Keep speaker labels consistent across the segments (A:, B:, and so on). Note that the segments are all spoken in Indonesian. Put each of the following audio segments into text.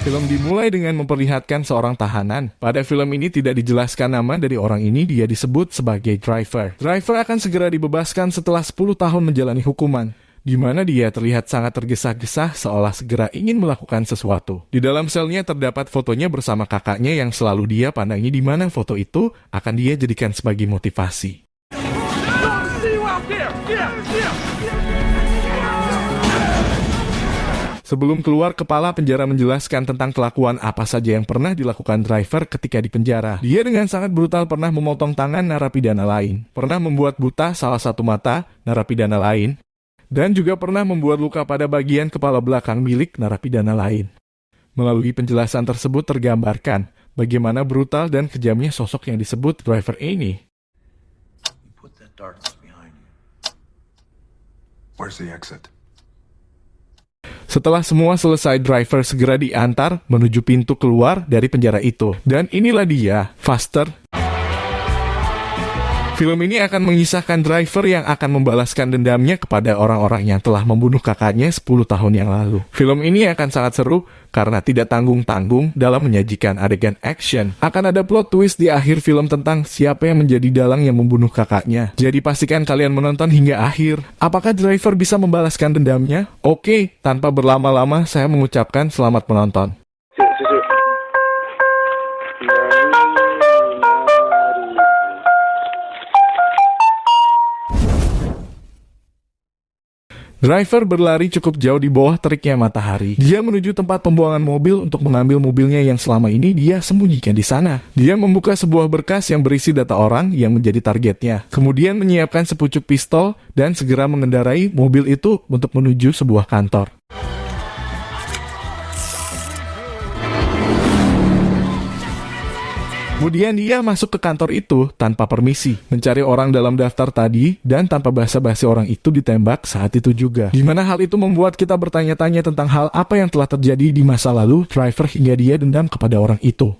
A: Film dimulai dengan memperlihatkan seorang tahanan. Pada film ini tidak dijelaskan nama dari orang ini, dia disebut sebagai Driver. Driver akan segera dibebaskan setelah 10 tahun menjalani hukuman, di mana dia terlihat sangat tergesa-gesa seolah segera ingin melakukan sesuatu. Di dalam selnya terdapat fotonya bersama kakaknya yang selalu dia pandangi, di mana foto itu akan dia jadikan sebagai motivasi. Sebelum keluar, kepala penjara menjelaskan tentang kelakuan apa saja yang pernah dilakukan Driver ketika di penjara. Dia dengan sangat brutal pernah memotong tangan narapidana lain, pernah membuat buta salah satu mata narapidana lain, dan juga pernah membuat luka pada bagian kepala belakang milik narapidana lain. Melalui penjelasan tersebut tergambarkan bagaimana brutal dan kejamnya sosok yang disebut Driver ini.
B: Where's the exit?
A: Setelah semua selesai, Driver segera diantar menuju pintu keluar dari penjara itu. Dan inilah dia, Faster. Film ini akan mengisahkan Driver yang akan membalaskan dendamnya kepada orang-orang yang telah membunuh kakaknya 10 tahun yang lalu. Film ini akan sangat seru karena tidak tanggung-tanggung dalam menyajikan adegan action. Akan ada plot twist di akhir film tentang siapa yang menjadi dalang yang membunuh kakaknya. Jadi pastikan kalian menonton hingga akhir. Apakah Driver bisa membalaskan dendamnya? Oke, tanpa berlama-lama saya mengucapkan selamat menonton. Driver berlari cukup jauh di bawah teriknya matahari. Dia menuju tempat pembuangan mobil untuk mengambil mobilnya yang selama ini dia sembunyikan di sana. Dia membuka sebuah berkas yang berisi data orang yang menjadi targetnya. Kemudian menyiapkan sepucuk pistol dan segera mengendarai mobil itu untuk menuju sebuah kantor. Kemudian dia masuk ke kantor itu tanpa permisi, mencari orang dalam daftar tadi, dan tanpa basa-basi orang itu ditembak saat itu juga. Di mana hal itu membuat kita bertanya-tanya tentang hal apa yang telah terjadi di masa lalu Driver hingga dia dendam kepada orang itu.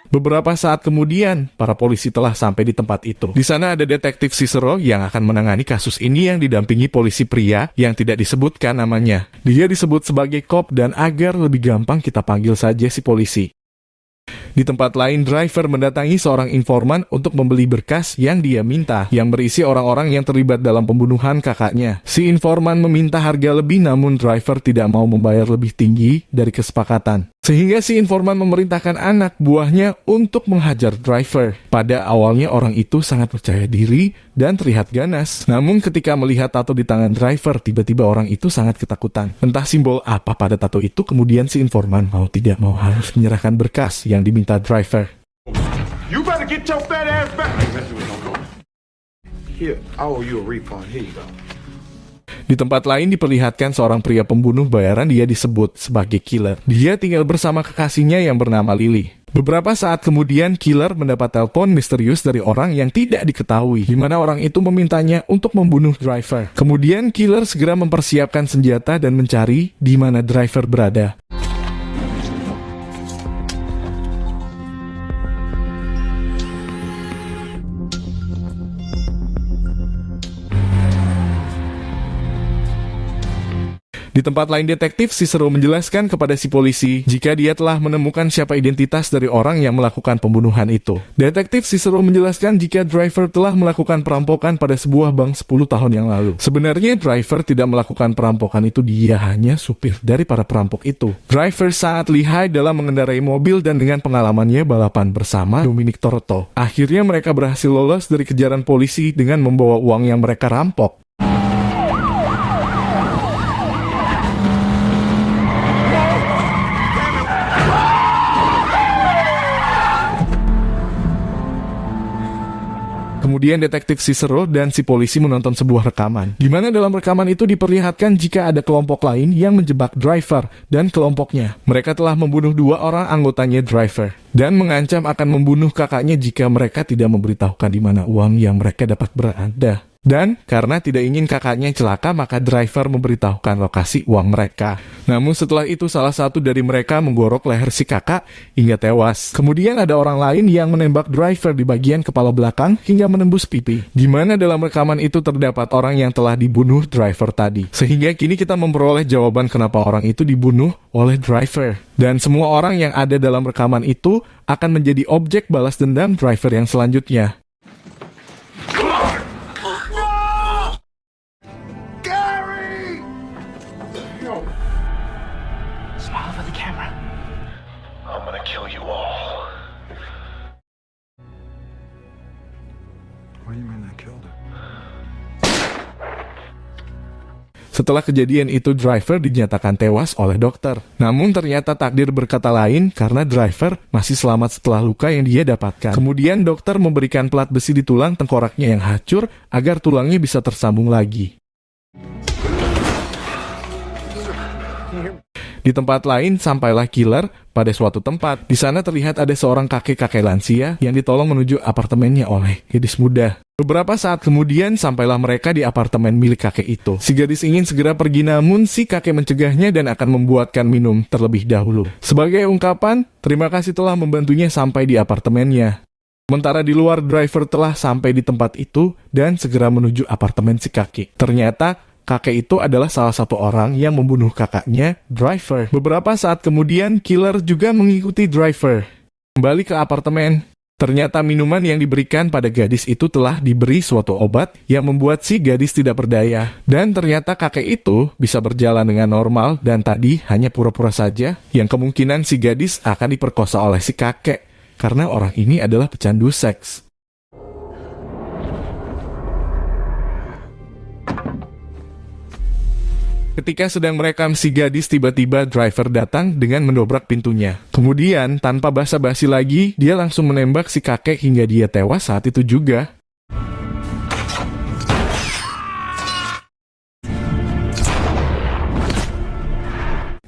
A: Beberapa saat kemudian, para polisi telah sampai di tempat itu. Di sana ada detektif Cicero yang akan menangani kasus ini yang didampingi polisi pria yang tidak disebutkan namanya. Dia disebut sebagai Cop dan agar lebih gampang kita panggil saja si polisi. Di tempat lain, Driver mendatangi seorang informan untuk membeli berkas yang dia minta, yang berisi orang-orang yang terlibat dalam pembunuhan kakaknya. Si informan meminta harga lebih, namun Driver tidak mau membayar lebih tinggi dari kesepakatan. Sehingga si informan memerintahkan anak buahnya untuk menghajar Driver. Pada awalnya orang itu sangat percaya diri dan terlihat ganas. Namun ketika melihat tato di tangan Driver, tiba-tiba orang itu sangat ketakutan. Entah simbol apa pada tato itu, kemudian si informan mau tidak mau harus menyerahkan berkas yang diminta Driver.
B: You better get your fat ass back. Here, I owe you a refund. Here you go.
A: Di tempat lain diperlihatkan seorang pria pembunuh bayaran, dia disebut sebagai Killer. Dia tinggal bersama kekasihnya yang bernama Lily. Beberapa saat kemudian, Killer mendapat telepon misterius dari orang yang tidak diketahui, di mana orang itu memintanya untuk membunuh Driver. Kemudian Killer segera mempersiapkan senjata dan mencari di mana Driver berada. Di tempat lain, detektif Cicero menjelaskan kepada si polisi jika dia telah menemukan siapa identitas dari orang yang melakukan pembunuhan itu. Detektif Cicero menjelaskan jika Driver telah melakukan perampokan pada sebuah bank 10 tahun yang lalu. Sebenarnya Driver tidak melakukan perampokan itu, dia hanya supir dari para perampok itu. Driver sangat lihai dalam mengendarai mobil dan dengan pengalamannya balapan bersama Dominic Toretto. Akhirnya mereka berhasil lolos dari kejaran polisi dengan membawa uang yang mereka rampok. Kemudian detektif Cicero dan si polisi menonton sebuah rekaman, di mana dalam rekaman itu diperlihatkan jika ada kelompok lain yang menjebak Driver dan kelompoknya. Mereka telah membunuh 2 orang anggotanya Driver dan mengancam akan membunuh kakaknya jika mereka tidak memberitahukan di mana uang yang mereka dapat berada. Dan karena tidak ingin kakaknya celaka, maka driver memberitahukan lokasi uang mereka. Namun setelah itu salah satu dari mereka menggorok leher si kakak hingga tewas. Kemudian ada orang lain yang menembak driver di bagian kepala belakang hingga menembus pipi. Di mana dalam rekaman itu terdapat orang yang telah dibunuh driver tadi. Sehingga kini kita memperoleh jawaban kenapa orang itu dibunuh oleh driver. Dan semua orang yang ada dalam rekaman itu akan menjadi objek balas dendam driver yang selanjutnya.
C: Smile for the camera.
D: I'm gonna kill you all.
B: What do you mean I killed her?
A: Setelah kejadian itu, driver dinyatakan tewas oleh dokter. Namun ternyata takdir berkata lain karena driver masih selamat setelah luka yang dia dapatkan. Kemudian dokter memberikan pelat besi di tulang tengkoraknya yang hancur agar tulangnya bisa tersambung lagi. Di tempat lain, sampailah killer pada suatu tempat. Di sana terlihat ada seorang kakek-kakek lansia yang ditolong menuju apartemennya oleh gadis muda. Beberapa saat kemudian, sampailah mereka di apartemen milik kakek itu. Si gadis ingin segera pergi, namun si kakek mencegahnya dan akan membuatkan minum terlebih dahulu. Sebagai ungkapan, terima kasih telah membantunya sampai di apartemennya. Sementara di luar, driver telah sampai di tempat itu dan segera menuju apartemen si kakek. Ternyata, kakek itu adalah salah satu orang yang membunuh kakaknya, driver. Beberapa saat kemudian, killer juga mengikuti driver. Kembali ke apartemen. Ternyata minuman yang diberikan pada gadis itu telah diberi suatu obat yang membuat si gadis tidak berdaya. Dan ternyata kakek itu bisa berjalan dengan normal dan tadi hanya pura-pura saja, yang kemungkinan si gadis akan diperkosa oleh si kakek. Karena orang ini adalah pecandu seks. Ketika sedang merekam si gadis, tiba-tiba driver datang dengan mendobrak pintunya. Kemudian, tanpa basa-basi lagi, dia langsung menembak si kakek hingga dia tewas saat itu juga.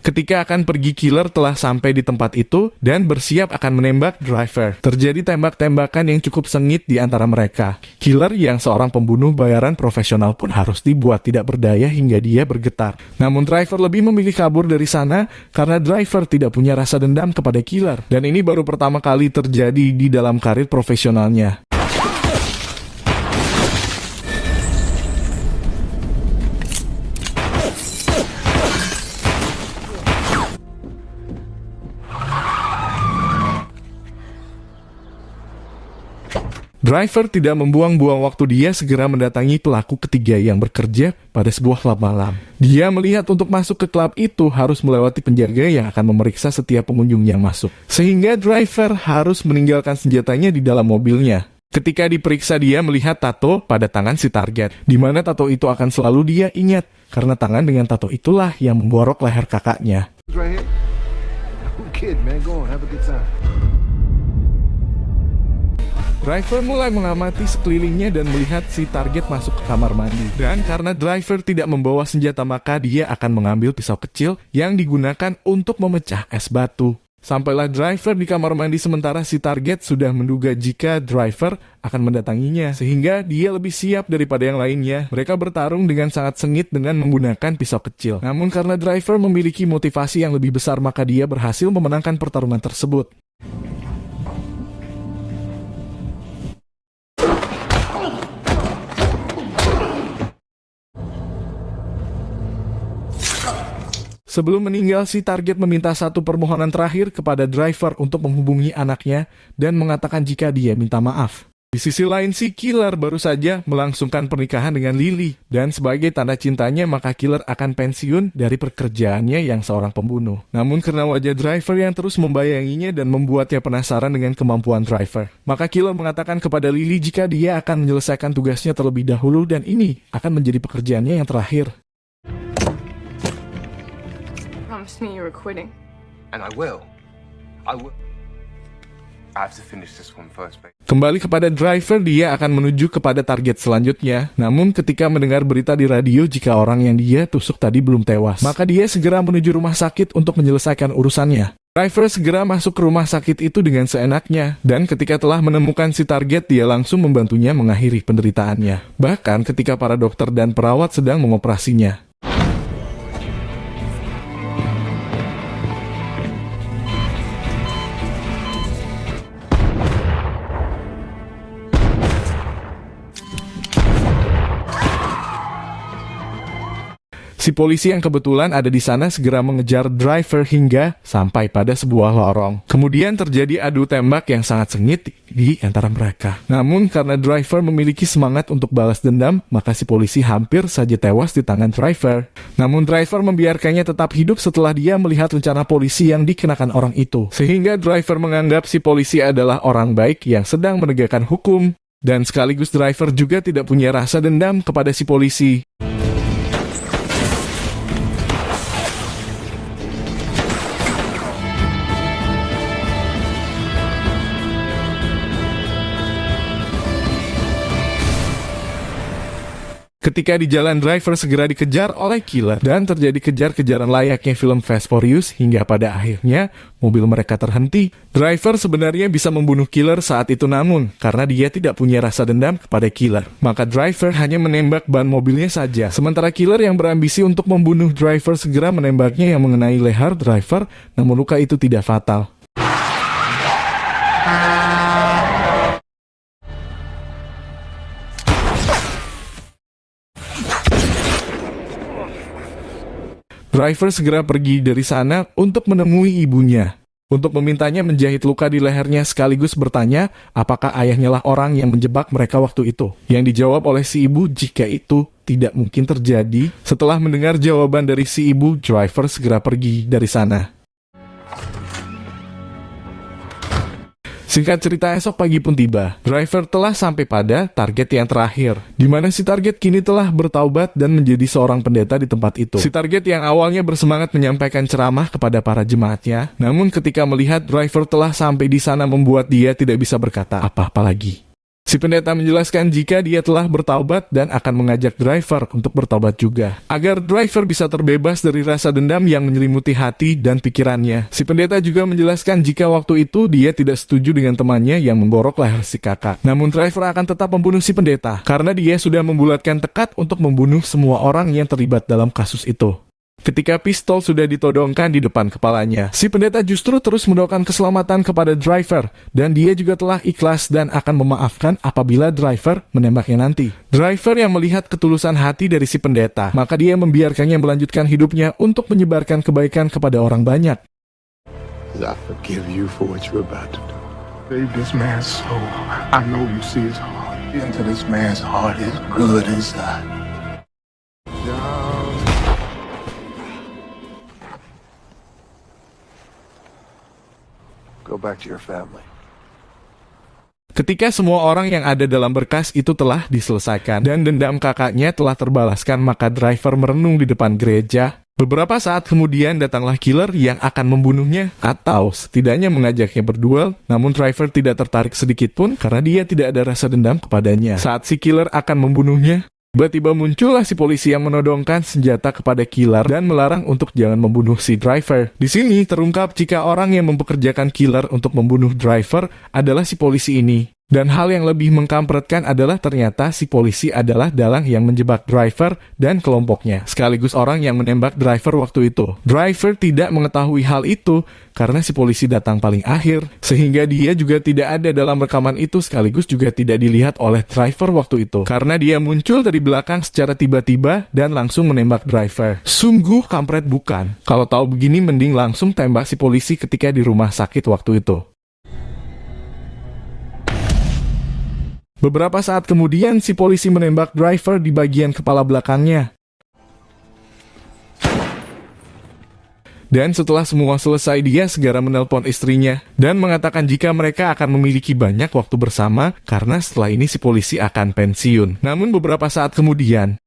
A: Ketika akan pergi, killer telah sampai di tempat itu dan bersiap akan menembak driver. Terjadi tembak-tembakan yang cukup sengit di antara mereka. Killer yang seorang pembunuh bayaran profesional pun harus dibuat tidak berdaya hingga dia bergetar. Namun driver lebih memilih kabur dari sana karena driver tidak punya rasa dendam kepada killer. Dan ini baru pertama kali terjadi di dalam karir profesionalnya. Driver tidak membuang-buang waktu, dia segera mendatangi pelaku ketiga yang bekerja pada sebuah klub malam. Dia melihat untuk masuk ke klub itu harus melewati penjaga yang akan memeriksa setiap pengunjung yang masuk. Sehingga driver harus meninggalkan senjatanya di dalam mobilnya. Ketika diperiksa, dia melihat tato pada tangan si target, di mana tato itu akan selalu dia ingat, karena tangan dengan tato itulah yang memborok leher kakaknya.
B: Right here. Kid, man, go on, have a good time.
A: Driver mulai mengamati sekelilingnya dan melihat si target masuk ke kamar mandi. Dan karena driver tidak membawa senjata, maka dia akan mengambil pisau kecil yang digunakan untuk memecah es batu. Sampailah driver di kamar mandi sementara si target sudah menduga jika driver akan mendatanginya. Sehingga dia lebih siap daripada yang lainnya. Mereka bertarung dengan sangat sengit dengan menggunakan pisau kecil. Namun karena driver memiliki motivasi yang lebih besar, maka dia berhasil memenangkan pertarungan tersebut. Sebelum meninggal, si target meminta satu permohonan terakhir kepada driver untuk menghubungi anaknya dan mengatakan jika dia minta maaf. Di sisi lain, si killer baru saja melangsungkan pernikahan dengan Lily. Dan sebagai tanda cintanya, maka killer akan pensiun dari pekerjaannya yang seorang pembunuh. Namun karena wajah driver yang terus membayanginya dan membuatnya penasaran dengan kemampuan driver, maka killer mengatakan kepada Lily jika dia akan menyelesaikan tugasnya terlebih dahulu dan ini akan menjadi pekerjaannya yang terakhir.
C: Promise me you were quitting.
E: And I will. I have to finish this one first, babe.
A: Kembali kepada driver, dia akan menuju kepada target selanjutnya. Namun ketika mendengar berita di radio jika orang yang dia tusuk tadi belum tewas, maka dia segera menuju rumah sakit untuk menyelesaikan urusannya. Driver segera masuk ke rumah sakit itu dengan seenaknya, dan ketika telah menemukan si target, dia langsung membantunya mengakhiri penderitaannya. Bahkan ketika para dokter dan perawat sedang mengoperasinya. Si polisi yang kebetulan ada di sana segera mengejar driver hingga sampai pada sebuah lorong. Kemudian terjadi adu tembak yang sangat sengit di antara mereka. Namun karena driver memiliki semangat untuk balas dendam, maka si polisi hampir saja tewas di tangan driver. Namun driver membiarkannya tetap hidup setelah dia melihat rencana polisi yang dikenakan orang itu. Sehingga driver menganggap si polisi adalah orang baik yang sedang menegakkan hukum. Dan sekaligus driver juga tidak punya rasa dendam kepada si polisi. Ketika di jalan, driver segera dikejar oleh killer dan terjadi kejar-kejaran layaknya film Fast Furious hingga pada akhirnya mobil mereka terhenti. Driver sebenarnya bisa membunuh killer saat itu, namun karena dia tidak punya rasa dendam kepada killer, maka driver hanya menembak ban mobilnya saja. Sementara killer yang berambisi untuk membunuh driver segera menembaknya yang mengenai leher driver, namun luka itu tidak fatal. Driver segera pergi dari sana untuk menemui ibunya, untuk memintanya menjahit luka di lehernya sekaligus bertanya apakah ayahnya lah orang yang menjebak mereka waktu itu. Yang dijawab oleh si ibu jika itu tidak mungkin terjadi. Setelah mendengar jawaban dari si ibu, driver segera pergi dari sana. Singkat cerita, esok pagi pun tiba. Driver telah sampai pada target yang terakhir, di mana si target kini telah bertaubat dan menjadi seorang pendeta di tempat itu. Si target yang awalnya bersemangat menyampaikan ceramah kepada para jemaatnya, namun ketika melihat driver telah sampai di sana membuat dia tidak bisa berkata apa-apa lagi. Si pendeta menjelaskan jika dia telah bertaubat dan akan mengajak driver untuk bertaubat juga, agar driver bisa terbebas dari rasa dendam yang menyelimuti hati dan pikirannya. Si pendeta juga menjelaskan jika waktu itu dia tidak setuju dengan temannya yang menggorok leher si kakak. Namun driver akan tetap membunuh si pendeta, karena dia sudah membulatkan tekad untuk membunuh semua orang yang terlibat dalam kasus itu. Ketika pistol sudah ditodongkan di depan kepalanya, si pendeta justru terus mendoakan keselamatan kepada driver, dan dia juga telah ikhlas dan akan memaafkan apabila driver menembaknya nanti. Driver yang melihat ketulusan hati dari si pendeta, maka dia membiarkannya melanjutkan hidupnya untuk menyebarkan kebaikan kepada orang banyak.
B: I forgive you for what you're about to do. Save this man's soul. I know you see his heart. Into this man's heart is good inside. Go back to your family.
A: Ketika semua orang yang ada dalam berkas itu telah diselesaikan dan dendam kakaknya telah terbalaskan, maka driver merenung di depan gereja. Beberapa saat kemudian datanglah killer yang akan membunuhnya atau setidaknya mengajaknya berduel, namun driver tidak tertarik sedikit pun karena dia tidak ada rasa dendam kepadanya. Saat si killer akan membunuhnya, tiba-tiba muncullah si polisi yang menodongkan senjata kepada killer dan melarang untuk jangan membunuh si driver. Di sini terungkap jika orang yang mempekerjakan killer untuk membunuh driver adalah si polisi ini. Dan hal yang lebih mengkampretkan adalah ternyata si polisi adalah dalang yang menjebak driver dan kelompoknya, sekaligus orang yang menembak driver waktu itu. Driver tidak mengetahui hal itu karena si polisi datang paling akhir, sehingga dia juga tidak ada dalam rekaman itu, sekaligus juga tidak dilihat oleh driver waktu itu, karena dia muncul dari belakang secara tiba-tiba dan langsung menembak driver. Sungguh kampret bukan? Kalau tahu begini mending langsung tembak si polisi ketika di rumah sakit waktu itu. Beberapa saat kemudian, si polisi menembak driver di bagian kepala belakangnya. Dan setelah semua selesai, dia segera menelpon istrinya dan mengatakan jika mereka akan memiliki banyak waktu bersama karena setelah ini si polisi akan pensiun. Namun beberapa saat kemudian,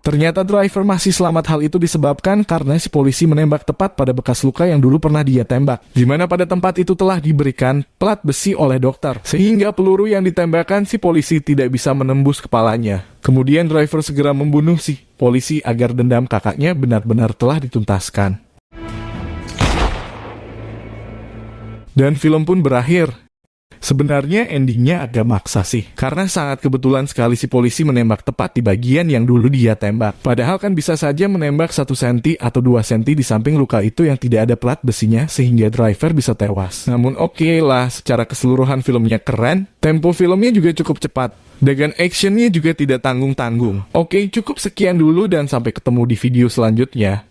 A: Ternyata driver masih selamat. Hal itu disebabkan karena si polisi menembak tepat pada bekas luka yang dulu pernah dia tembak, di mana pada tempat itu telah diberikan plat besi oleh dokter, sehingga peluru yang ditembakkan si polisi tidak bisa menembus kepalanya. Kemudian driver segera membunuh si polisi agar dendam kakaknya benar-benar telah dituntaskan. Dan film pun berakhir. Sebenarnya endingnya agak maksa sih, karena sangat kebetulan sekali si polisi menembak tepat di bagian yang dulu dia tembak. Padahal kan bisa saja menembak 1 cm atau 2 cm di samping luka itu yang tidak ada plat besinya, sehingga driver bisa tewas. Namun oke lah, secara keseluruhan filmnya keren, tempo filmnya juga cukup cepat, dengan actionnya juga tidak tanggung-tanggung. Oke, cukup sekian dulu dan sampai ketemu di video selanjutnya.